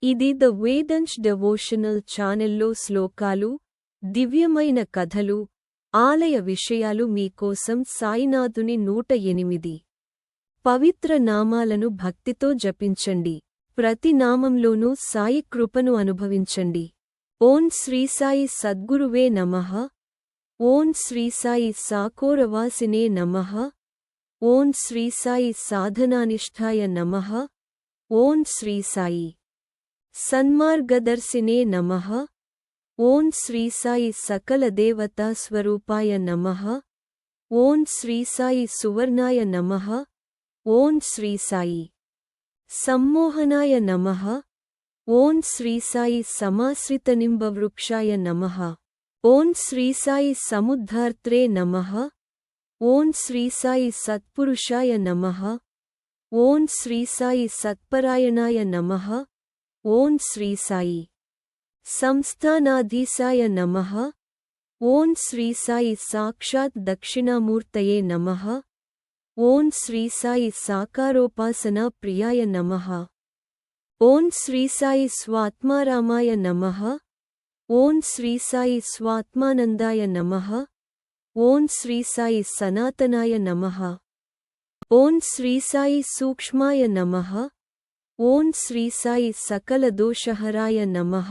ఇది the Vedansh devotional ఛానెల్లో శ్లోకాలు, దివ్యమైన కథలు, ఆలయ విషయాలు మీకోసం సాయినాథుని 108 పవిత్ర నామాలను భక్తితో జపించండి. ప్రతి నామంలోనూ సాయి కృపను అనుభవించండి. ఓం శ్రీ సాయి సద్గురువే నమః. ఓం శ్రీ సాయి సాకోరవాసినే నమః. ఓం శ్రీ సాయి సాధనానిష్ఠాయ నమః. ఓం శ్రీ సాయి సన్మార్గదర్శినే నమః. ఓం శ్రీ సాయి సకల దేవతా స్వరూపాయ నమః. ఓం శ్రీ సాయి సువర్ణాయ నమః. ఓం శ్రీ సాయి సమ్మోహనాయ నమః. ఓం శ్రీ సాయి సమాశ్రితనింబవృక్షాయ నమః. ఓం శ్రీ సాయి సముద్ధార్త్రే నమః. ఓం శ్రీ సాయి సత్పురుషాయ నమః. ఓం శ్రీ సాయి సత్పరాయణాయ నమః. ఓం శ్రీ సాయి సంస్థానాధీశాయ నమః. ఓం శ్రీ సాయి సాక్షాత్ దక్షిణామూర్తయే నమః. ఓం శ్రీ సాయి సాకారోపాసనా ప్రియాయ నమః. ఓం శ్రీ సాయి స్వాత్మారామాయ నమః. ఓం శ్రీ సాయి స్వాత్మానందాయ నమః. ఓం శ్రీ సాయి సనాతనాయ నమః. ఓం శ్రీ సాయి సూక్ష్మాయ నమః. ఓం శ్రీ సాయి సకల దోషహరాయ నమః.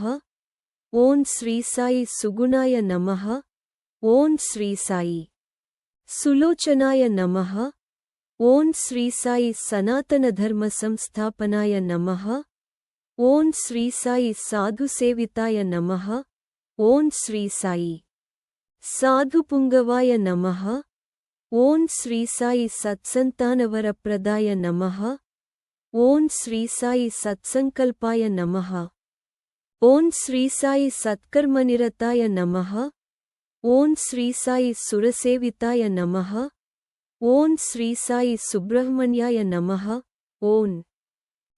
ఓం శ్రీ సాయి సుగుణాయ నమః. ఓం శ్రీ సాయి సులోచనాయ నమః. ఓం శ్రీ సాయి సనాతన ధర్మ సంస్థాపనాయ నమః. ఓం శ్రీ సాయి సాధుసేవితాయ నమః. ఓం శ్రీ సాయి సాధుపుంగవాయ నమః. ఓం శ్రీ సాయి సత్సంతానవరప్రదాయ నమః. ఓం శ్రీ సాయి సత్సంకల్పాయ నమః. ఓం శ్రీ సాయి సత్కర్మనిరతాయ నమః. ఓం శ్రీ సాయి సురసేవితాయ నమః. ఓం శ్రీ సాయి సుబ్రహ్మణ్యాయ నమః. ఓం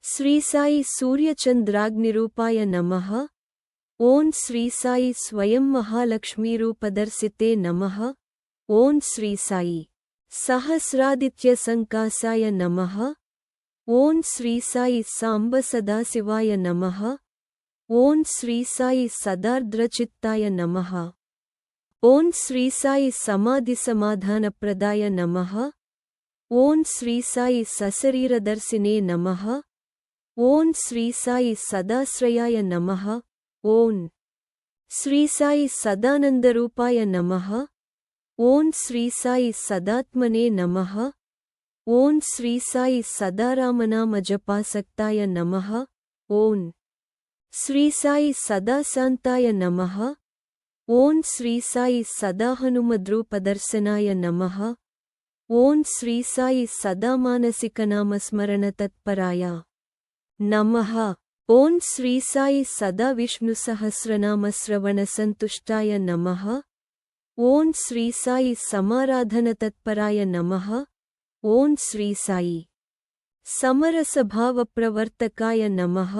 శ్రీ సాయి సూర్యచంద్రాగ్నిరూపాయ నమః. ఓం శ్రీ సాయి స్వయం మహాలక్ష్మీరూపదర్శితే నమః. ఓం శ్రీ సాయి సహస్రాదిత్యసంకాసాయ నమః. ఓం శ్రీ సాయి సాంబ సదాశివాయ నమః. ఓం శ్రీ సాయి సదార్ద్రచిత్తాయ నమః. ఓం శ్రీ సాయి సమాధి సమాధానప్రదాయ నమః. ఓం శ్రీ సాయి సశరీరదర్శినే నమః. ఓం శ్రీ సాయి సదాశ్రయాయ నమః. ఓం శ్రీ సాయి సదానందరూపాయ నమః. ఓం శ్రీ సాయి సదాత్మనే నమః. ఓం శ్రీ సాయి సదారామనామజపాసక్తాయ నమః. ఓం శ్రీ సాయి సదాశాంతాయ నమః. ఓం శ్రీ సాయి సదాహనుమద్రూపదర్శనాయ నమః. ఓం శ్రీ సాయి సదామానసికనామస్మరణతత్పరాయ నమః. ఓం శ్రీ సాయి సదా విష్ణుసహస్రనామశ్రవణసంతుష్టాయ నమః. ఓం శ్రీ సాయి సమారాధనతత్పరాయ నమః. ఓం శ్రీ సాయి సమరసభావప్రవర్తకాయ నమః.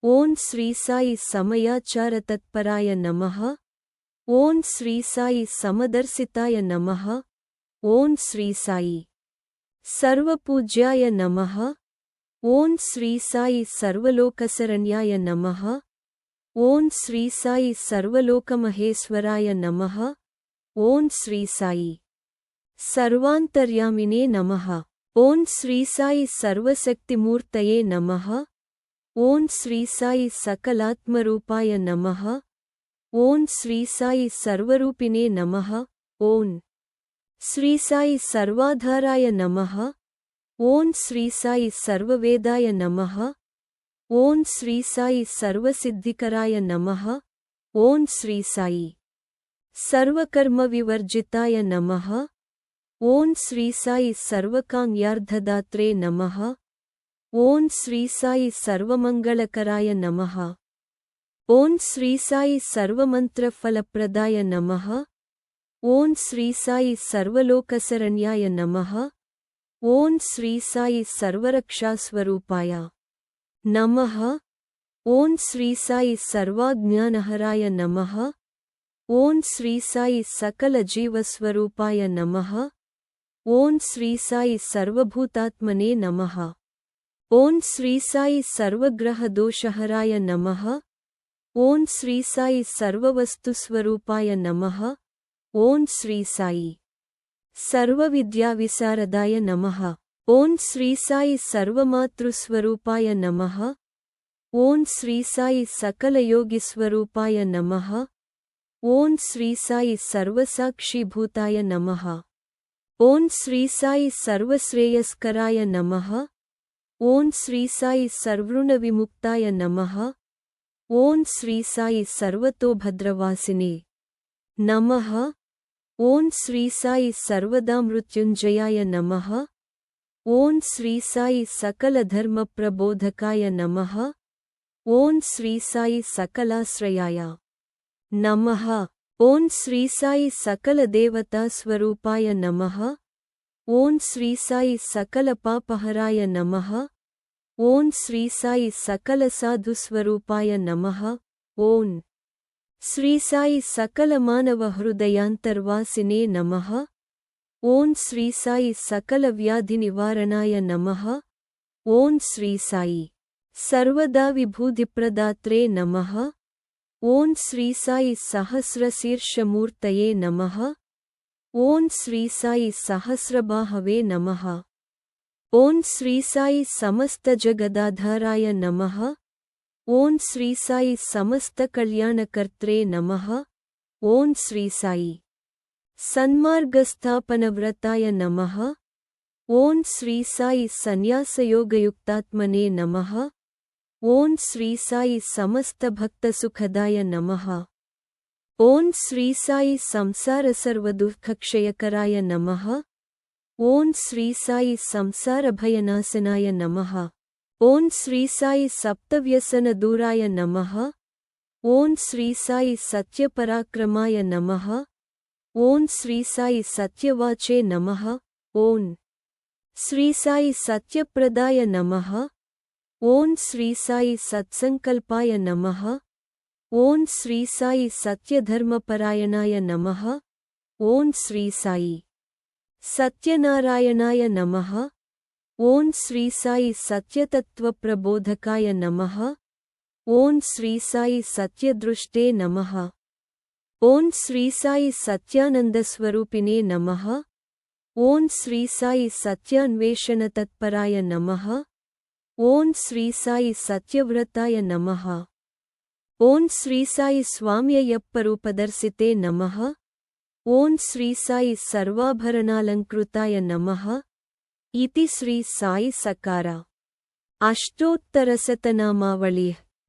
ఓం శ్రీ సాయి సమయాచారతత్పరాయ నమః. ఓం శ్రీ సాయి సమదర్శితాయ నమః. ఓం శ్రీ సాయి సర్వపూజ్యాయ నమః. ఓం శ్రీ సాయి సర్వలోకశరణ్యాయ నమః. ఓం శ్రీ సాయి సర్వలోకమహేశ్వరాయ నమః. ఓం శ్రీ సాయి సర్వాంతర్యామినే నమః. ఓం శ్రీ సాయి సర్వశక్తిమూర్తయే నమః. ఓం శ్రీ సాయి సకలాత్మరూపాయ నమః. ఓం శ్రీ సాయి సర్వరూపిణే నమః. ఓం శ్రీ సాయి సర్వాధారాయ నమః. ఓం శ్రీ సాయి సర్వవేదాయ నమః. ఓం శ్రీ సాయి సర్వసిద్ధికరాయ నమః. ఓం శ్రీ సాయి సర్వకర్మవివర్జితాయ నమః. ఓం శ్రీ సాయి సర్వకామ్యార్థదాత్రే నమః. ఓం శ్రీ సాయి సర్వమంగళకరాయ నమః. ఓం శ్రీ సాయి సర్వమంత్రఫలప్రదాయ నమః. ఓం శ్రీ సాయి సర్వలోకశరణ్యాయ నమః. ఓం శ్రీ సాయి సర్వరక్షాస్వరూపాయ నమః. ఓం శ్రీ సాయి సర్వాజ్ఞానహరాయ నమః. ఓం శ్రీ సాయి సకల జీవస్వరూపాయ నమః. ఓం శ్రీ సాయి సర్వభూతాత్మనే నమః. ఓం శ్రీ సాయి సర్వగ్రహదోషహరాయ నమః. ఓం శ్రీ సాయి సర్వవస్తుస్వరూపాయ నమః. ఓం శ్రీ సాయి సర్వవిద్యావిశారదాయ నమః. ఓం శ్రీ సాయి సర్వమాతృస్వరూపాయ నమః. ఓం శ్రీ సాయి సకలయోగిస్వరూపాయ నమః. ఓం శ్రీ సాయి సర్వసాక్షిభూతాయ నమః. ఓం శ్రీ సాయి సర్వశ్రేయస్కరాయ నమః. ఓం శ్రీ సాయి సర్వృణవిముక్తాయ నమః. ఓం శ్రీ సాయి సర్వతోభద్రవాసినే నమః. ఓం శ్రీ సాయి సర్వదామృత్యుంజయాయ నమః. ఓం శ్రీ సాయి సకలధర్మప్రబోధకాయ నమః. ఓం శ్రీ సాయి సకలాశ్రయాయ నమః. ఓం శ్రీ సాయి సకలదేవతాస్వరూపాయ నమః. ఓం శ్రీ సాయి సకలపాపహరాయ నమః. ఓం శ్రీ సాయి సకలసాధుస్వరూపాయ నమః. ఓం శ్రీ సాయి సకలమానవహృదయాంతర్వాసినే నమః. ఓం శ్రీ సాయి సకలవ్యాధినివారణాయ నమః. ఓం శ్రీ సాయి సర్వదా విభూతిప్రదాత్రే నమః. ఓం శ్రీ సాయి సహస్రశీర్షమూర్తయే నమః. ఓం శ్రీ సాయి సహస్రబాహవే నమః. ఓం శ్రీ సాయి సమస్తజగదాధారాయ నమః. ఓం శ్రీ సాయి సమస్తకళ్యాణకర్త్రే నమః. ఓం శ్రీ సాయి సన్మార్గస్థాపనవ్రతాయ నమః. ఓం శ్రీ సాయి సన్యాసయోగయుక్తాత్మనే నమః. ఓం శ్రీ సాయి సమస్తభక్తసుఖదాయ నమః. ఓం శ్రీ సాయి సంసారసర్వదుఃఖక్షయకరాయ నమః. ఓం శ్రీ సాయి సంసారభయనాశనాయ నమః. ఓం శ్రీ సాయి సప్తవ్యసనదూరాయ నమః. ఓం శ్రీ సాయి సత్యపరాక్రమాయ నమః. ఓం శ్రీ సాయి సత్యవాచే నమః. ఓం శ్రీ సాయి సత్యప్రదాయ నమః. ఓం శ్రీ సాయి సత్సంకల్పాయ నమః. ఓం శ్రీ సాయి సత్యధర్మపరాయణాయ నమః. ఓం శ్రీ సాయి సత్యనారాయణాయ నమః. ఓం శ్రీ సాయి సత్యతత్వప్రబోధకాయ నమః. ఓం శ్రీ సాయి సత్యదృష్టే నమః. ఓం శ్రీ సాయి సత్యానందస్వరూపిణే నమః. ఓం శ్రీ సాయి సత్యాన్వేషణతత్పరాయ నమః. ఓం శ్రీ సాయి సత్యవ్రతాయ నమః. ఓం శ్రీ సాయి స్వామ్యయప్పరూపదర్శితే నమః. ఓం శ్రీ సాయి సర్వాభరణాలంకృతాయ నమః. ఇతి శ్రీ సాయి సకార అష్టోత్తరశతనామావళి.